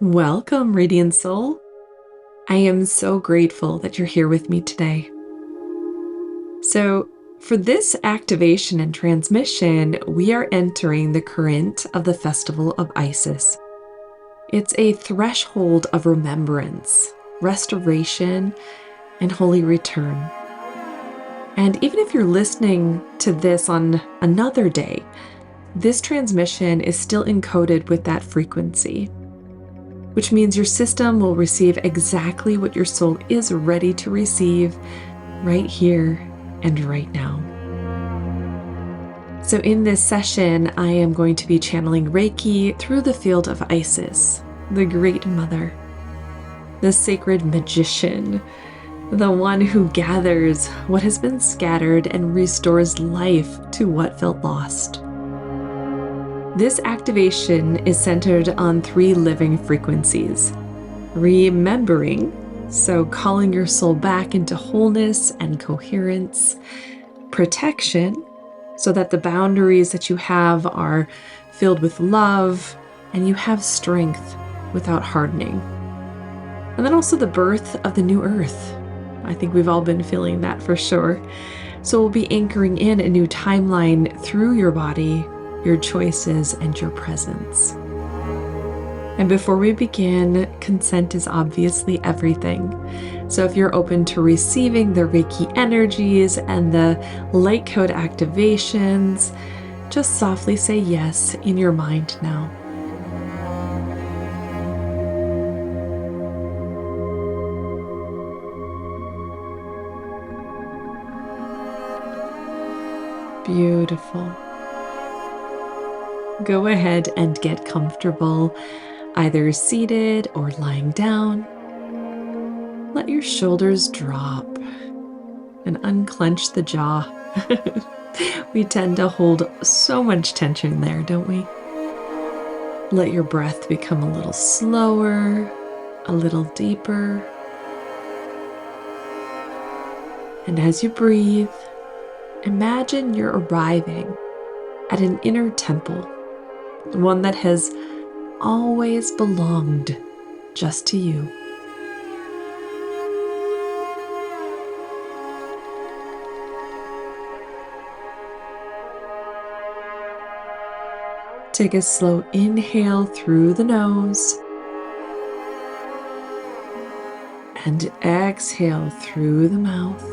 Welcome, Radiant Soul. I am so grateful that you're here with me today. So, for this activation and transmission, we are entering the current of the Festival of Isis. It's a threshold of remembrance, restoration, and holy return. And even if you're listening to this on another day, this transmission is still encoded with that frequency, which means your system will receive exactly what your soul is ready to receive right here and right now. So in this session, I am going to be channeling Reiki through the field of Isis, the Great Mother, the sacred magician, the one who gathers what has been scattered and restores life to what felt lost. This activation is centered on 3 living frequencies: remembering, so calling your soul back into wholeness and coherence; protection, so that the boundaries that you have are filled with love and you have strength without hardening; and then also the birth of the new earth. I think we've all been feeling that for sure. So we'll be anchoring in a new timeline through your body, your choices, and your presence. And before we begin, consent is obviously everything. So if you're open to receiving the Reiki energies and the light code activations, just softly say yes in your mind now. Beautiful. Go ahead and get comfortable, either seated or lying down. Let your shoulders drop and unclench the jaw. We tend to hold so much tension there, don't we? Let your breath become a little slower, a little deeper. And as you breathe, imagine you're arriving at an inner temple, one that has always belonged just to you. Take a slow inhale through the nose and exhale through the mouth.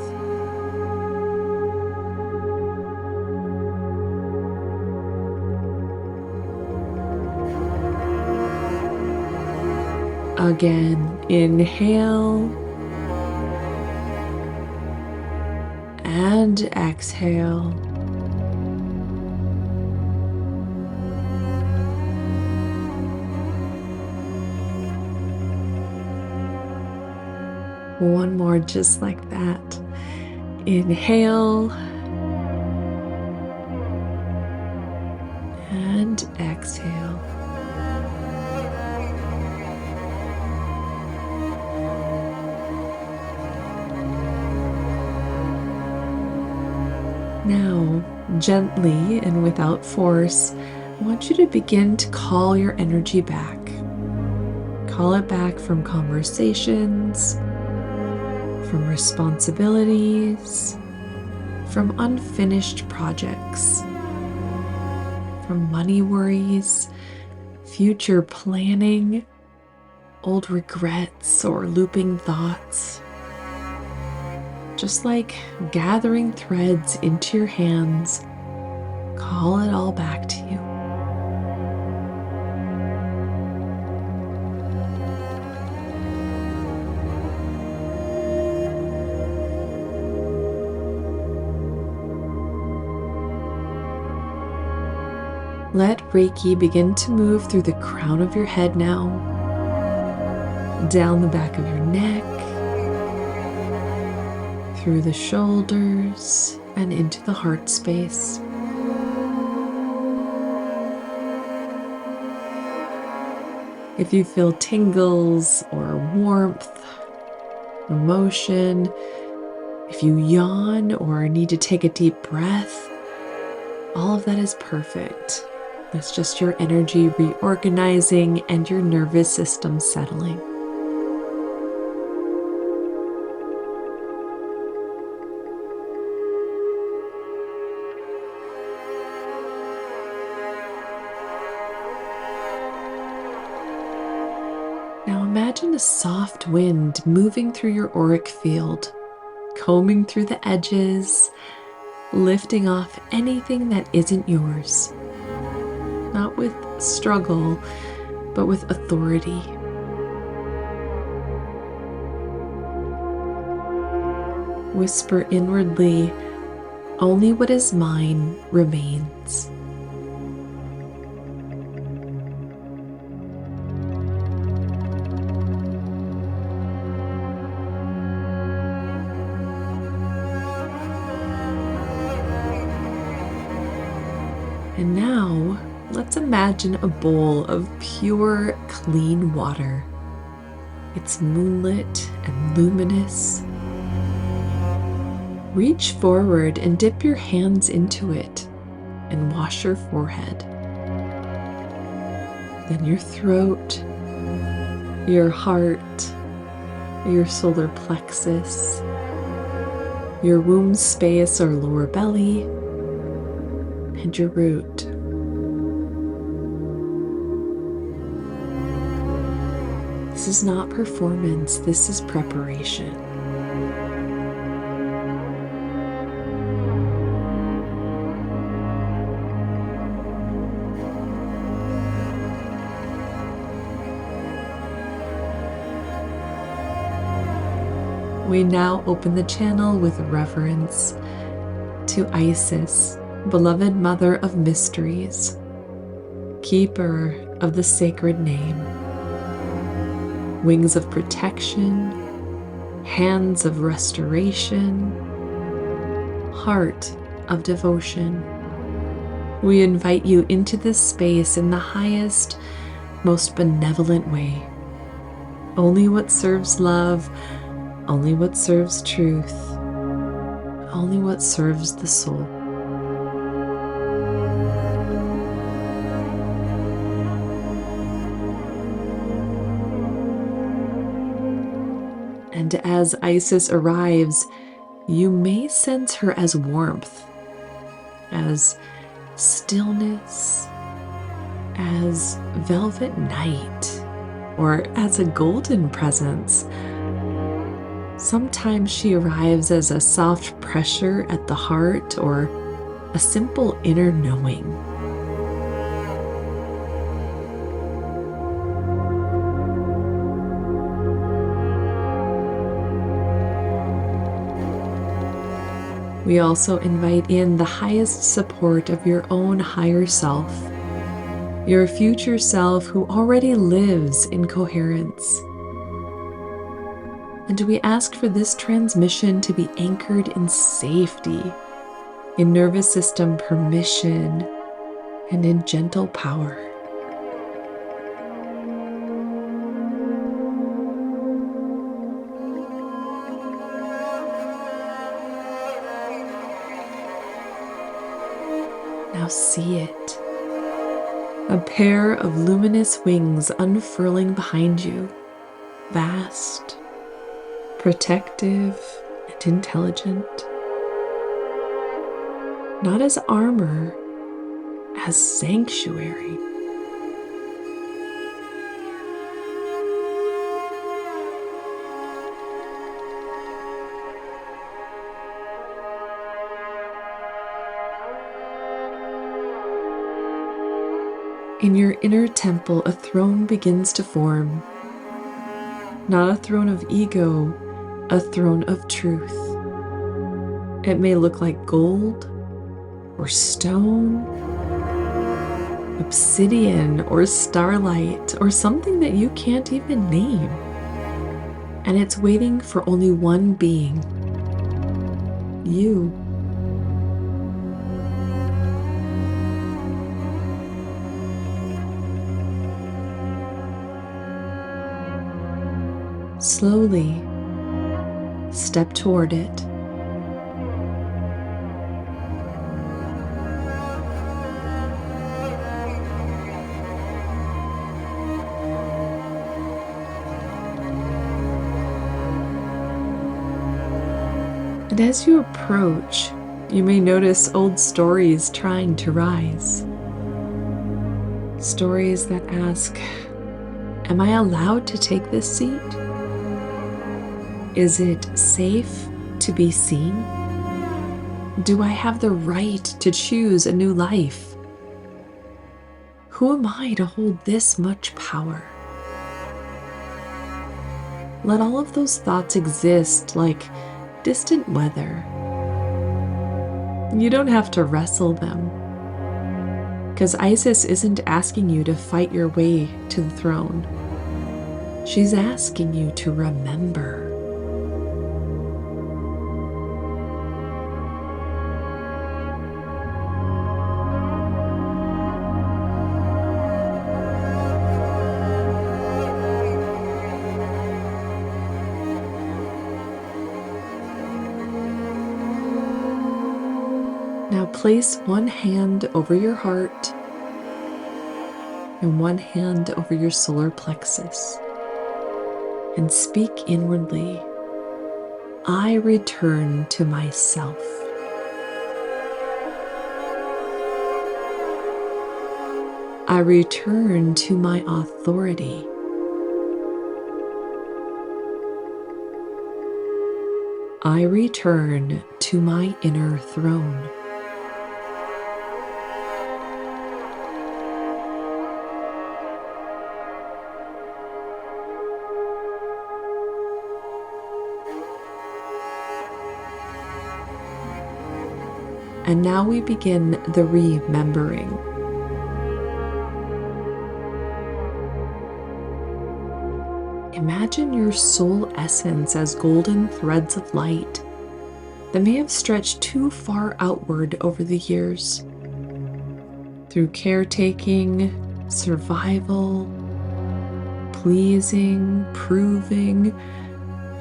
Again, inhale and exhale. One more just like that. Inhale and exhale. Now, gently and without force, I want you to begin to call your energy back. Call it back from conversations, from responsibilities, from unfinished projects, from money worries, future planning, old regrets, or looping thoughts. Just like gathering threads into your hands, call it all back to you. Let Reiki begin to move through the crown of your head now, down the back of your neck, through the shoulders, and into the heart space. If you feel tingles or warmth, emotion, if you yawn or need to take a deep breath, all of that is perfect. It's just your energy reorganizing and your nervous system settling. Now imagine a soft wind moving through your auric field, combing through the edges, lifting off anything that isn't yours. Not with struggle, but with authority. Whisper inwardly, only what is mine remains. And now, let's imagine a bowl of pure, clean water. It's moonlit and luminous. Reach forward and dip your hands into it and wash your forehead. Then your throat, your heart, your solar plexus, your womb space or lower belly, and your root. This is not performance, this is preparation. We now open the channel with reverence to Isis, beloved Mother of Mysteries, Keeper of the Sacred Name, wings of protection, hands of restoration, heart of devotion. We invite you into this space in the highest, most benevolent way. Only what serves love, only what serves truth, only what serves the soul. And as Isis arrives, you may sense her as warmth, as stillness, as velvet night, or as a golden presence. Sometimes she arrives as a soft pressure at the heart or a simple inner knowing. We also invite in the highest support of your own higher self, your future self who already lives in coherence. And we ask for this transmission to be anchored in safety, in nervous system permission, and in gentle power. Now see it. A pair of luminous wings unfurling behind you, vast, protective, and intelligent. Not as armor, as sanctuary. In your inner temple, a throne begins to form. Not a throne of ego, a throne of truth. It may look like gold, or stone, obsidian, or starlight, or something that you can't even name. And it's waiting for only one being, you. Slowly step toward it. And as you approach, you may notice old stories trying to rise. Stories that ask, am I allowed to take this seat? Is it safe to be seen? Do I have the right to choose a new life? Who am I to hold this much power? Let all of those thoughts exist like distant weather. You don't have to wrestle them, because Isis isn't asking you to fight your way to the throne. She's asking you to remember. Now place one hand over your heart and one hand over your solar plexus and speak inwardly, I return to myself. I return to my authority. I return to my inner throne. And now we begin the remembering. Imagine your soul essence as golden threads of light that may have stretched too far outward over the years. Through caretaking, survival, pleasing, proving,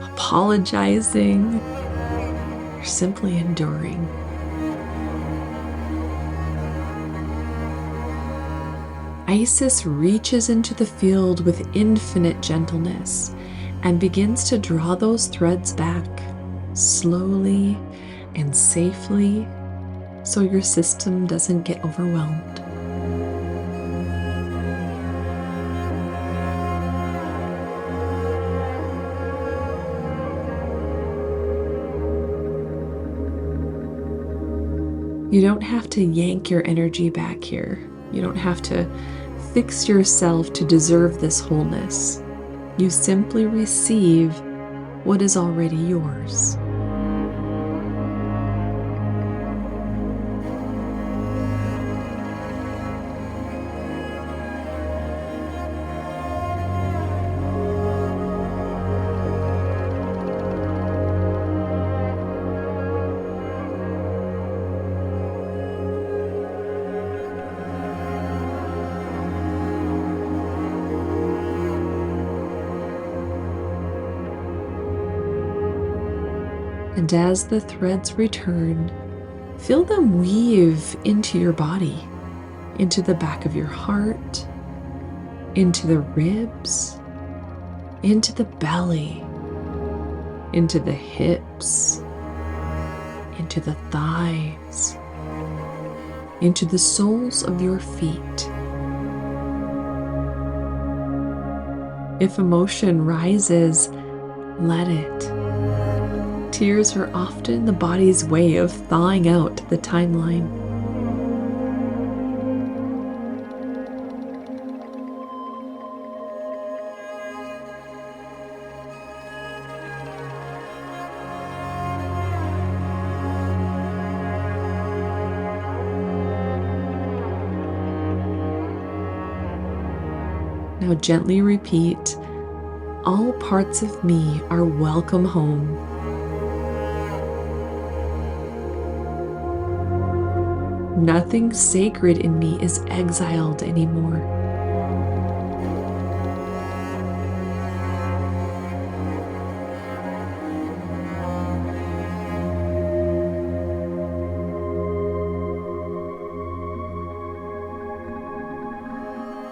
apologizing, or simply enduring. Isis reaches into the field with infinite gentleness and begins to draw those threads back slowly and safely so your system doesn't get overwhelmed. You don't have to yank your energy back here. You don't have to fix yourself to deserve this wholeness. You simply receive what is already yours. And as the threads return, feel them weave into your body, into the back of your heart, into the ribs, into the belly, into the hips, into the thighs, into the soles of your feet. If emotion rises, let it. Tears are often the body's way of thawing out the timeline. Now gently repeat, all parts of me are welcome home. Nothing sacred in me is exiled anymore.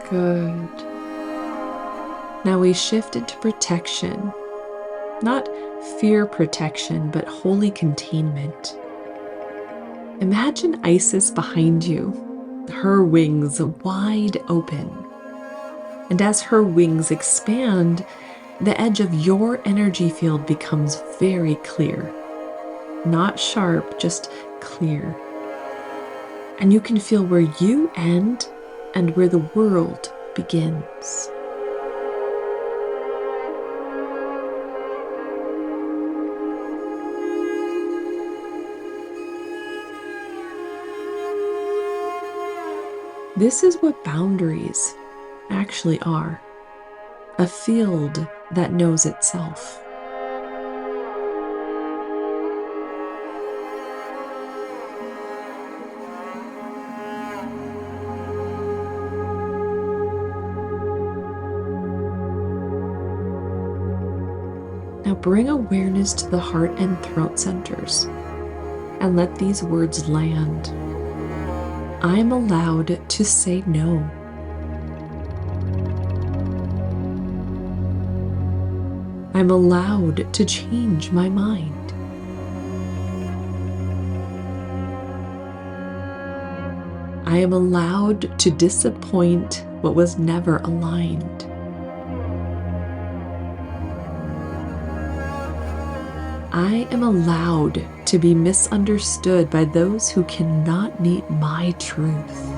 Good. Now we shift into protection, not fear protection, but holy containment. Imagine Isis behind you, her wings wide open. And as her wings expand, the edge of your energy field becomes very clear. Not sharp, just clear. And you can feel where you end and where the world begins. This is what boundaries actually are. A field that knows itself. Now bring awareness to the heart and throat centers and let these words land. I am allowed to say no. I'm allowed to change my mind. I am allowed to disappoint what was never aligned. I am allowed to be misunderstood by those who cannot meet my truth.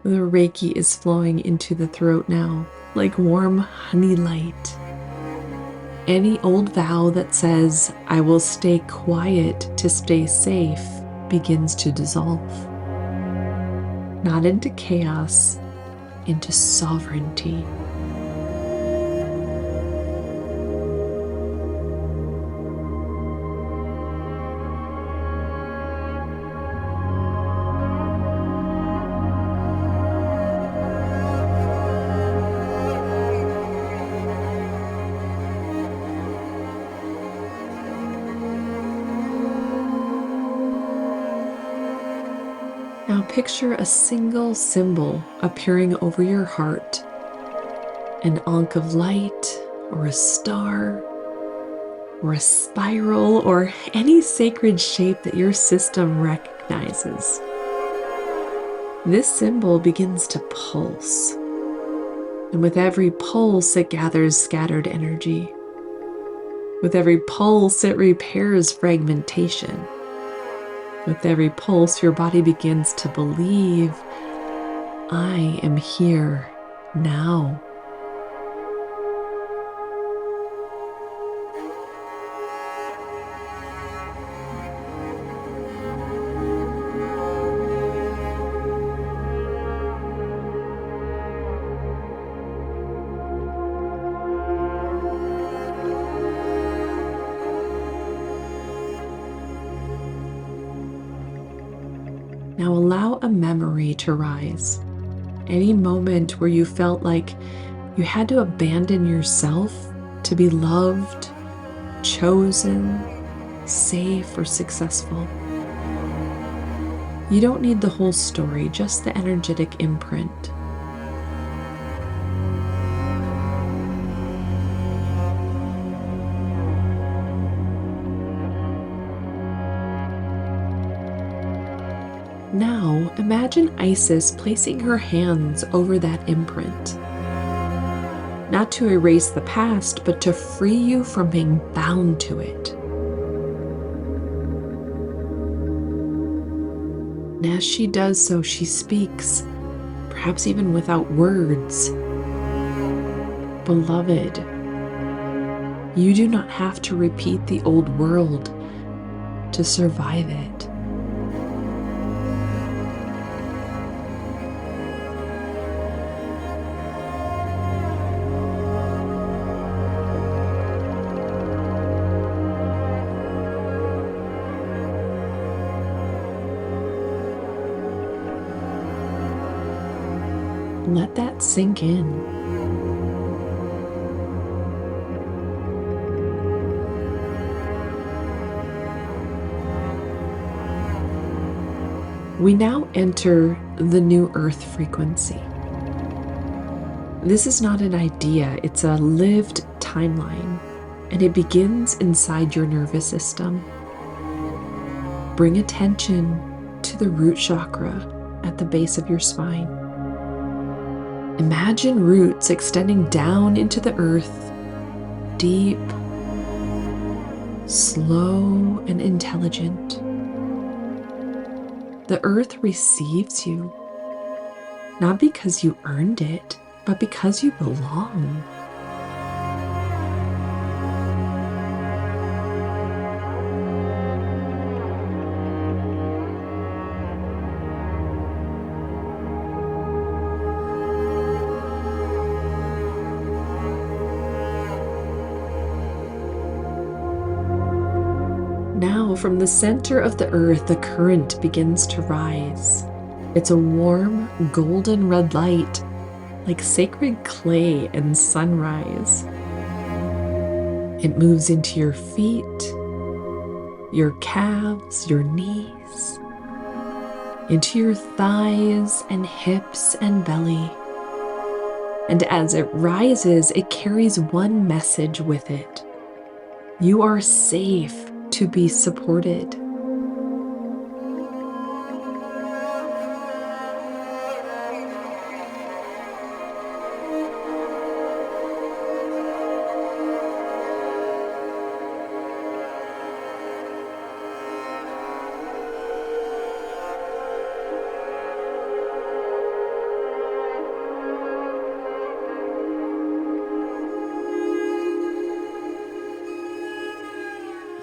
The Reiki is flowing into the throat now, like warm honey light. Any old vow that says, I will stay quiet to stay safe, begins to dissolve. Not into chaos, into sovereignty. Now picture a single symbol appearing over your heart, an ankh of light, or a star, or a spiral, or any sacred shape that your system recognizes. This symbol begins to pulse, and with every pulse it gathers scattered energy. With every pulse it repairs fragmentation. With every pulse, your body begins to believe, I am here now. Now allow a memory to rise. Any moment where you felt like you had to abandon yourself to be loved, chosen, safe, or successful. You don't need the whole story, just the energetic imprint. Now, imagine Isis placing her hands over that imprint. Not to erase the past, but to free you from being bound to it. And as she does so, she speaks, perhaps even without words. Beloved, you do not have to repeat the old world to survive it. Let that sink in. We now enter the new earth frequency. This is not an idea, it's a lived timeline, and it begins inside your nervous system. Bring attention to the root chakra at the base of your spine. Imagine roots extending down into the earth, deep, slow, and intelligent. The earth receives you, not because you earned it, but because you belong. Now, from the center of the earth, the current begins to rise. It's a warm, golden red light, like sacred clay and sunrise. It moves into your feet, your calves, your knees, into your thighs and hips and belly. And as it rises, it carries one message with it. You are safe to be supported.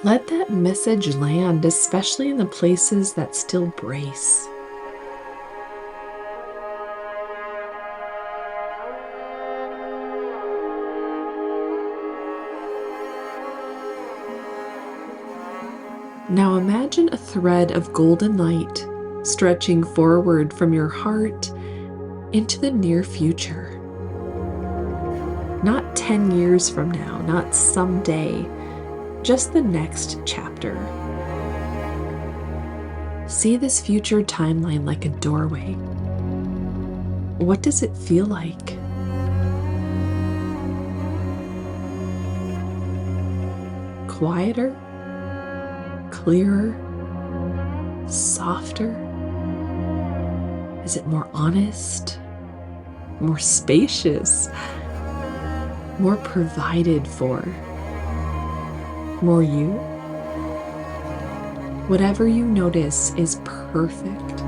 Let that message land, especially in the places that still brace. Now imagine a thread of golden light stretching forward from your heart into the near future. Not 10 years from now, not someday, just the next chapter. See this future timeline like a doorway. What does it feel like? Quieter? Clearer? Softer? Is it more honest? More spacious? More provided for? More you? Whatever you notice is perfect.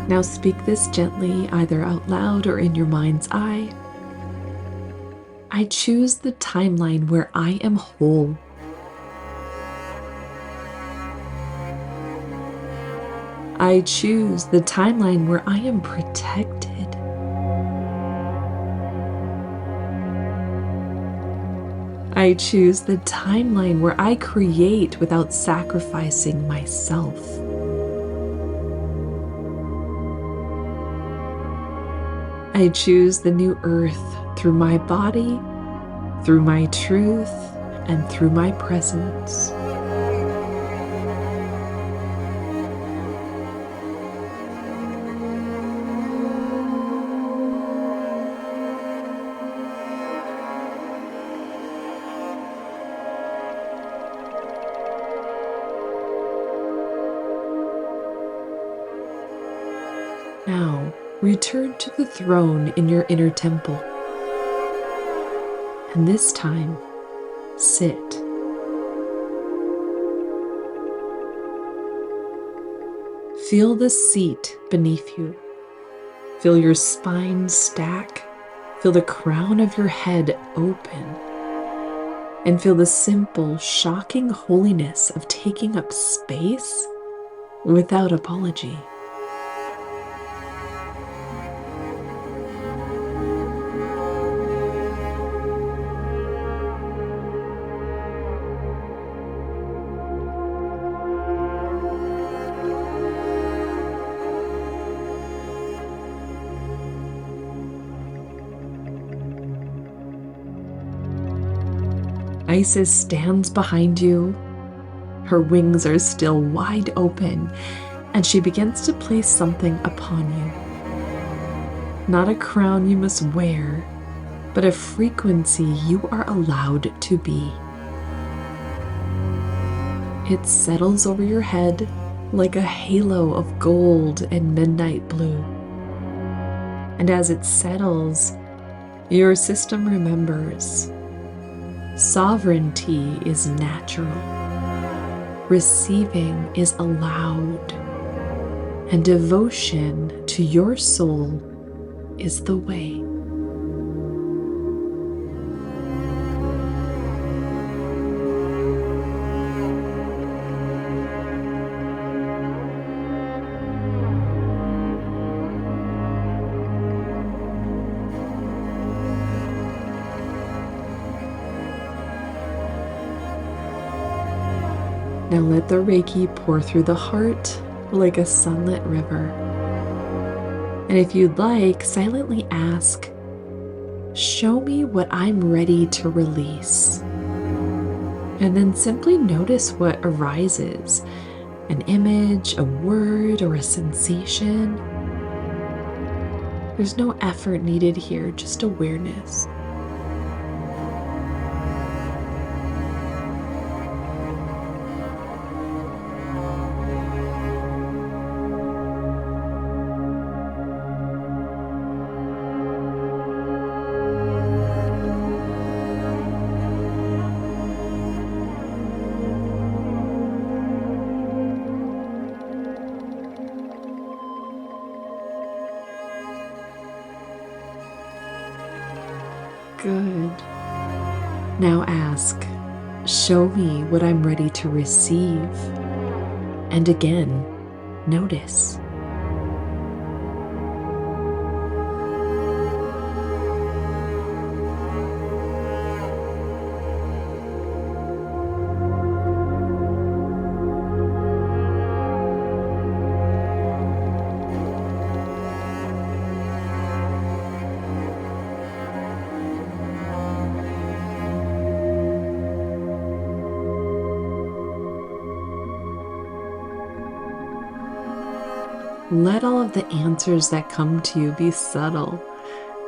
Now speak this gently, either out loud or in your mind's eye. I choose the timeline where I am whole. I choose the timeline where I am protected. I choose the timeline where I create without sacrificing myself. I choose the new earth through my body, through my truth, and through my presence. Now, return to the throne in your inner temple. And this time, sit. Feel the seat beneath you. Feel your spine stack. Feel the crown of your head open. And feel the simple, shocking holiness of taking up space without apology. Isis stands behind you. Her wings are still wide open, and she begins to place something upon you. Not a crown you must wear, but a frequency you are allowed to be. It settles over your head like a halo of gold and midnight blue. And as it settles, your system remembers. Sovereignty is natural. Receiving is allowed. And devotion to your soul is the way. Now let the Reiki pour through the heart like a sunlit river. And if you'd like, silently ask, "Show me what I'm ready to release." And then simply notice what arises, an image, a word, or a sensation. There's no effort needed here, just awareness. Good. Now ask, "Show me what I'm ready to receive." And again, notice. Let all of the answers that come to you be subtle.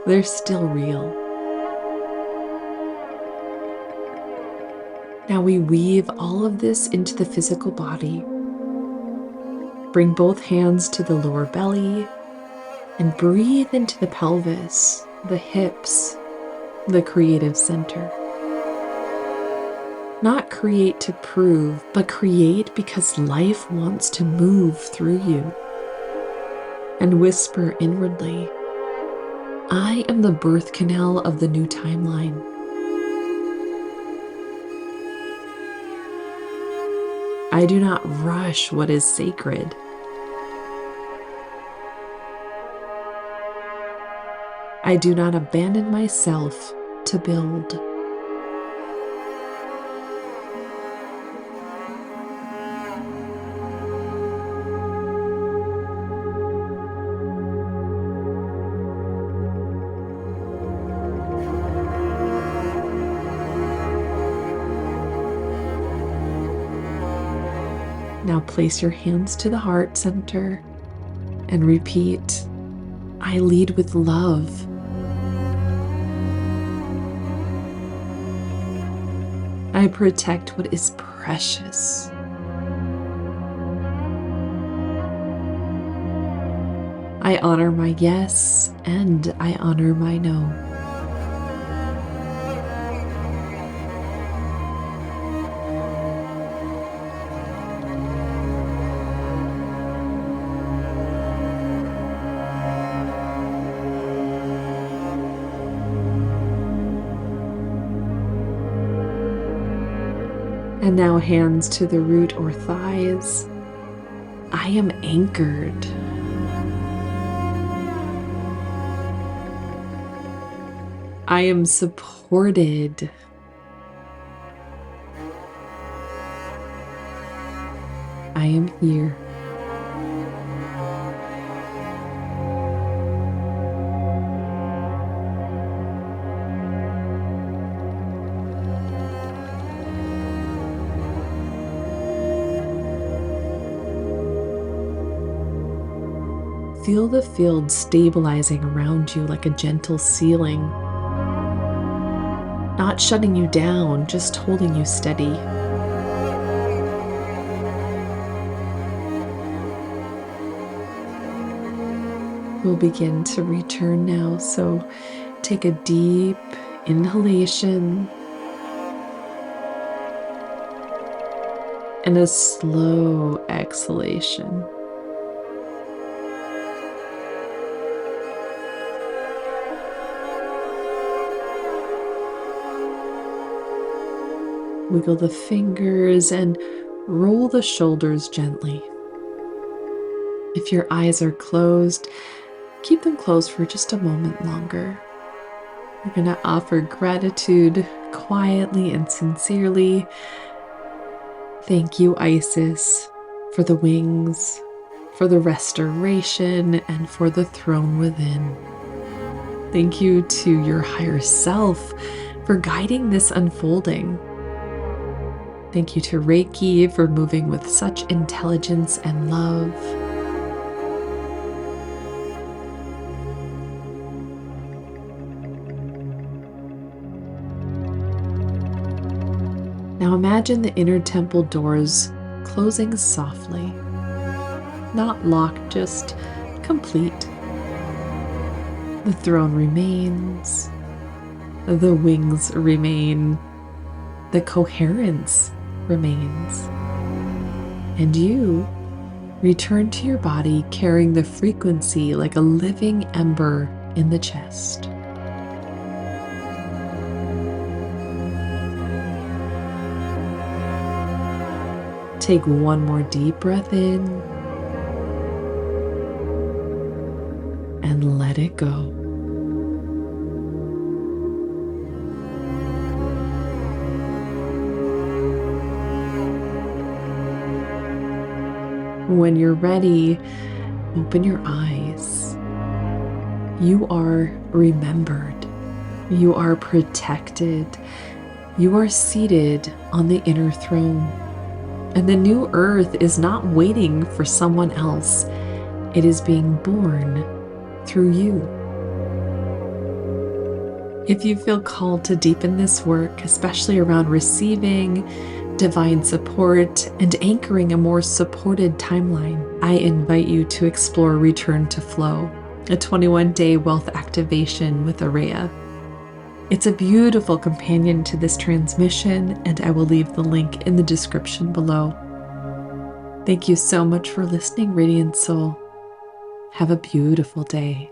They're still real. Now we weave all of this into the physical body. Bring both hands to the lower belly and breathe into the pelvis, the hips, the creative center. Not create to prove, but create because life wants to move through you. And whisper inwardly, "I am the birth canal of the new timeline." I do not rush what is sacred. I do not abandon myself to build. Now place your hands to the heart center and repeat, "I lead with love." I protect what is precious. I honor my yes and I honor my no. And now hands to the root or thighs. I am anchored. I am supported. I am here. feel the field stabilizing around you like a gentle ceiling, not shutting you down, just holding you steady. We'll begin to return now, so take a deep inhalation and a slow exhalation. Wiggle the fingers and roll the shoulders gently. If your eyes are closed, keep them closed for just a moment longer. We're going to offer gratitude quietly and sincerely. Thank you, Isis, for the wings, for the restoration, and for the throne within. Thank you to your higher self for guiding this unfolding. Thank you to Reiki for moving with such intelligence and love. Now imagine the inner temple doors closing softly. Not locked, just complete. The throne remains. The wings remain. The coherence remains. And you return to your body carrying the frequency like a living ember in the chest. Take one more deep breath in and let it go. When you're ready, open your eyes. You are remembered. You are protected. You are seated on the inner throne. And the new earth is not waiting for someone else. It is being born through you. If you feel called to deepen this work, especially around receiving divine support and anchoring a more supported timeline, I invite you to explore Return to Flow, a 21-day wealth activation with Araya. It's a beautiful companion to this transmission, and I will leave the link in the description below. Thank you so much for listening, Radiant Soul. Have a beautiful day.